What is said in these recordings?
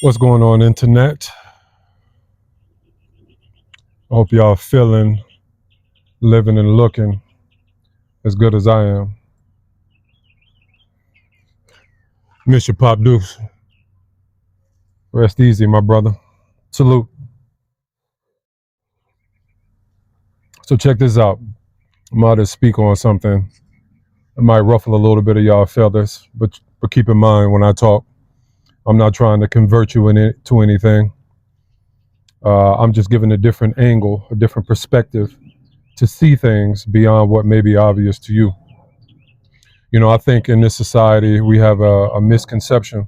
What's going on, internet? I hope y'all feeling, living, and looking as good as I am. Miss your Pop Deuce. Rest easy, my brother. Salute. So check this out. I'm about to speak on something. It might ruffle a little bit of y'all feathers, but keep in mind when I talk, I'm not trying to convert you into anything. I'm just giving a different angle, a different perspective to see things beyond what may be obvious to you. You know, I think in this society we have a misconception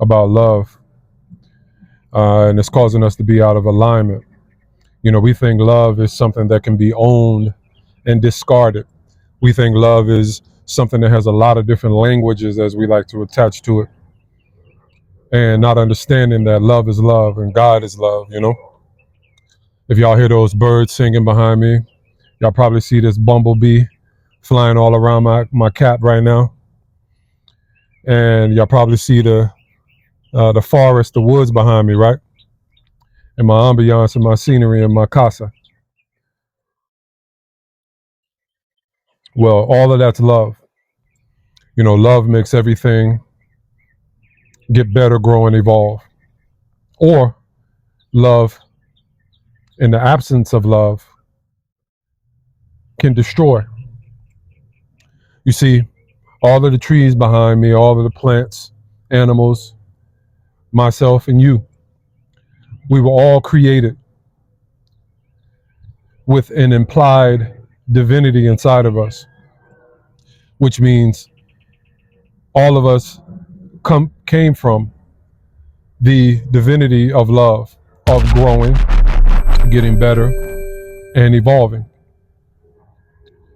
about love, and it's causing us to be out of alignment. You know, we think love is something that can be owned and discarded. We think love is something that has a lot of different languages, as we like to attach to it, and not understanding that love is love and God is love. You know, if y'all hear those birds singing behind me, y'all probably see this bumblebee flying all around my cap right now, and y'all probably see the forest, the woods behind me, right? And my ambiance and my scenery and my casa. Well, all of that's love. You know, love makes everything get better, grow, and evolve. Or love, in the absence of love, can destroy. You see, all of the trees behind me, all of the plants, animals, myself, and you, we were all created with an implied divinity inside of us, which means all of us came from the divinity of love, of growing, getting better, and evolving.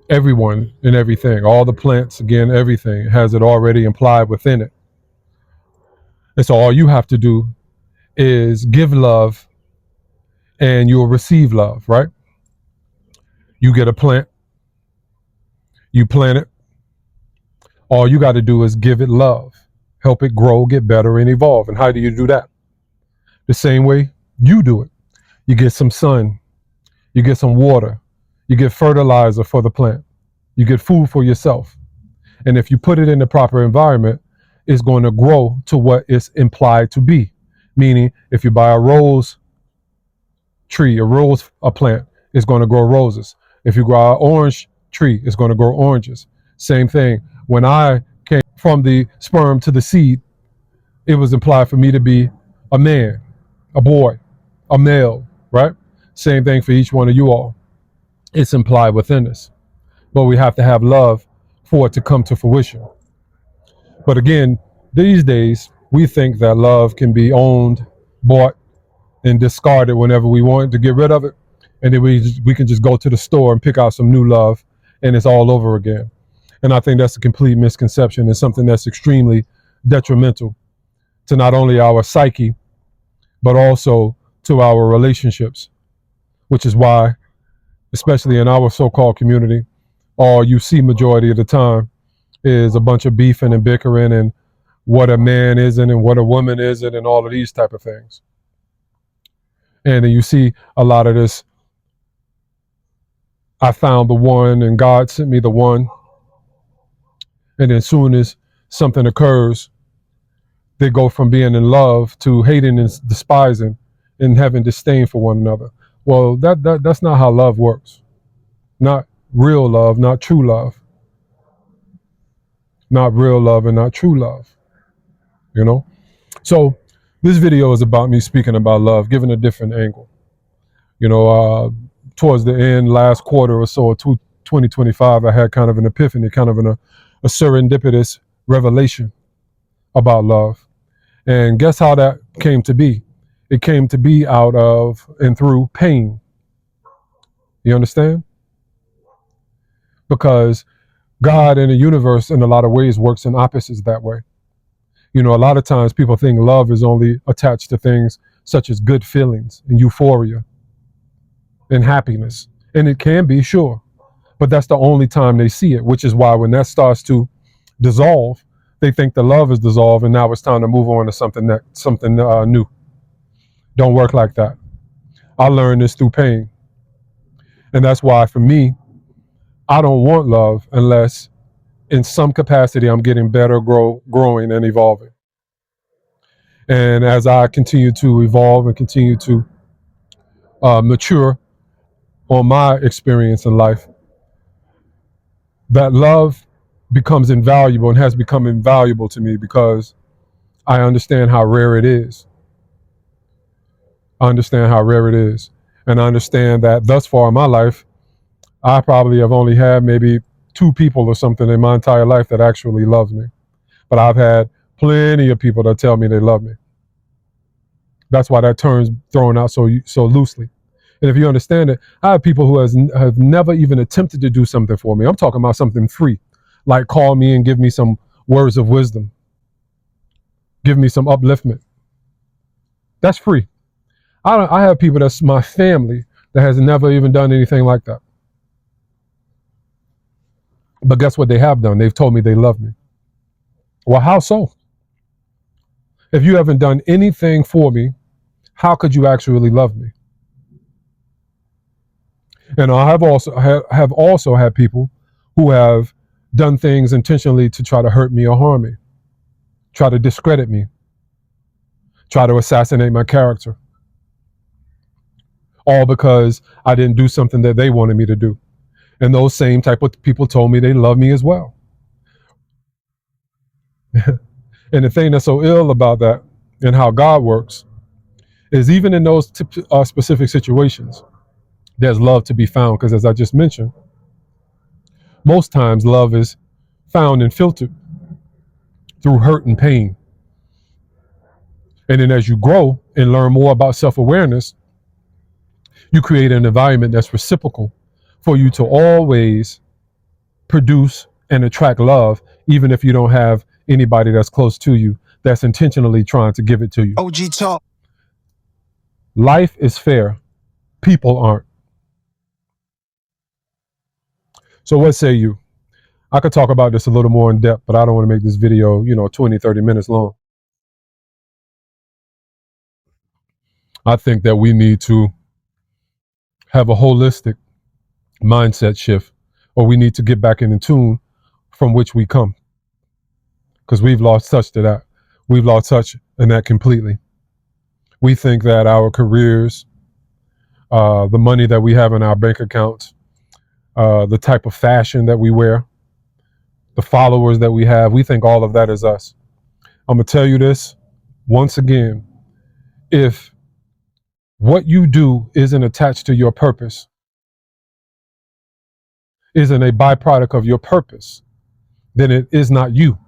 Everyone and everything, all the plants, again, everything has it already implied within it. And so all you have to do is give love and you'll receive love, right? You get a plant, you plant it. All you got to do is give it love, help it grow, get better, and evolve. And how do you do that? The same way you do it. You get some sun, you get some water, you get fertilizer for the plant, you get food for yourself. And if you put it in the proper environment, it's going to grow to what it's implied to be. Meaning, if you buy a rose tree, a plant, it's going to grow roses. If you grow an orange tree, it's going to grow oranges. Same thing. When I came from the sperm to the seed, it was implied for me to be a man, a boy, a male, right? Same thing for each one of you all. It's implied within us. But we have to have love for it to come to fruition. But again, these days, we think that love can be owned, bought, and discarded whenever we want to get rid of it. And then we can just go to the store and pick out some new love and it's all over again. And I think that's a complete misconception and something that's extremely detrimental to not only our psyche, but also to our relationships, which is why, especially in our so-called community, all you see majority of the time is a bunch of beefing and bickering and what a man isn't and what a woman isn't and all of these type of things. And then you see a lot of this, I found the one and God sent me the one. And then as soon as something occurs, they go from being in love to hating and despising and having disdain for one another. Well, that's not how love works. Not real love, not true love. Not real love and not true love. You know? So this video is about me speaking about love, giving a different angle. You know, towards the end, last quarter or so of 2025, I had kind of an epiphany, kind of a serendipitous revelation about love. And guess how that came to be? It came to be out of and through pain. You understand? Because God and the universe in a lot of ways works in opposites that way. You know, a lot of times people think love is only attached to things such as good feelings and euphoria and happiness. And it can be, sure. But that's the only time they see it, which is why when that starts to dissolve, They think the love is dissolved and now it's time to move on to something new. Don't work like that. I learned this through pain. And that's why for me, I don't want love unless in some capacity I'm getting better, growing and evolving. And as I continue to evolve and continue to mature on my experience in life, that love becomes invaluable and has become invaluable to me because I understand how rare it is. I understand how rare it is. And I understand that thus far in my life, I probably have only had maybe 2 people or something in my entire life that actually loves me. But I've had plenty of people that tell me they love me. That's why that term's thrown out so loosely. And if you understand it, I have people who have never even attempted to do something for me. I'm talking about something free, like call me and give me some words of wisdom, give me some upliftment. That's free. I have people that's my family that has never even done anything like that. But guess what they have done? They've told me they love me. Well, how so? If you haven't done anything for me, how could you actually love me? And I have also had people who have done things intentionally to try to hurt me or harm me, try to discredit me, try to assassinate my character, all because I didn't do something that they wanted me to do. And those same type of people told me they love me as well. And the thing that's so ill about that and how God works is even in those specific situations, there's love to be found. Because as I just mentioned, most times love is found and filtered through hurt and pain. And then as you grow and learn more about self-awareness, you create an environment that's reciprocal for you to always produce and attract love, even if you don't have anybody that's close to you that's intentionally trying to give it to you. OG talk. Life is fair. People aren't. So what say you? I could talk about this a little more in depth, but I don't want to make this video, 20, 30 minutes long. I think that we need to have a holistic mindset shift, or we need to get back in tune from which we come, because we've lost touch to that. We've lost touch in that completely. We think that our careers, the money that we have in our bank accounts, the type of fashion that we wear, the followers that we have, we think all of that is us. I'm going to tell you this once again. If what you do isn't attached to your purpose, isn't a byproduct of your purpose, then it is not you.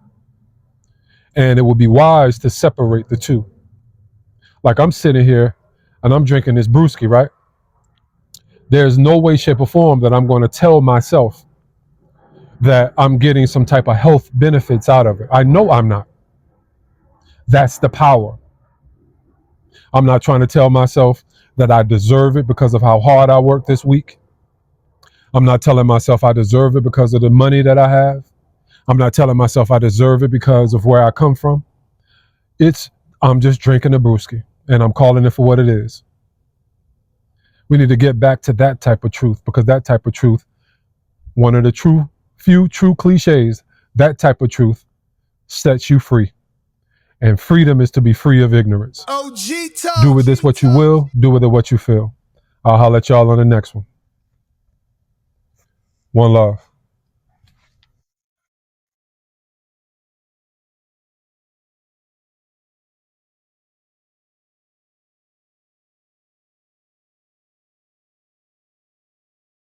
And it will be wise to separate the two. Like I'm sitting here and I'm drinking this brewski, right? There's no way, shape, or form that I'm going to tell myself that I'm getting some type of health benefits out of it. I know I'm not. That's the power. I'm not trying to tell myself that I deserve it because of how hard I worked this week. I'm not telling myself I deserve it because of the money that I have. I'm not telling myself I deserve it because of where I come from. I'm just drinking a brewski and I'm calling it for what it is. We need to get back to that type of truth, because that type of truth, one of the few true cliches, that type of truth sets you free. And freedom is to be free of ignorance. Do with this what you will, do with it what you feel. I'll holler at y'all on the next one. One love.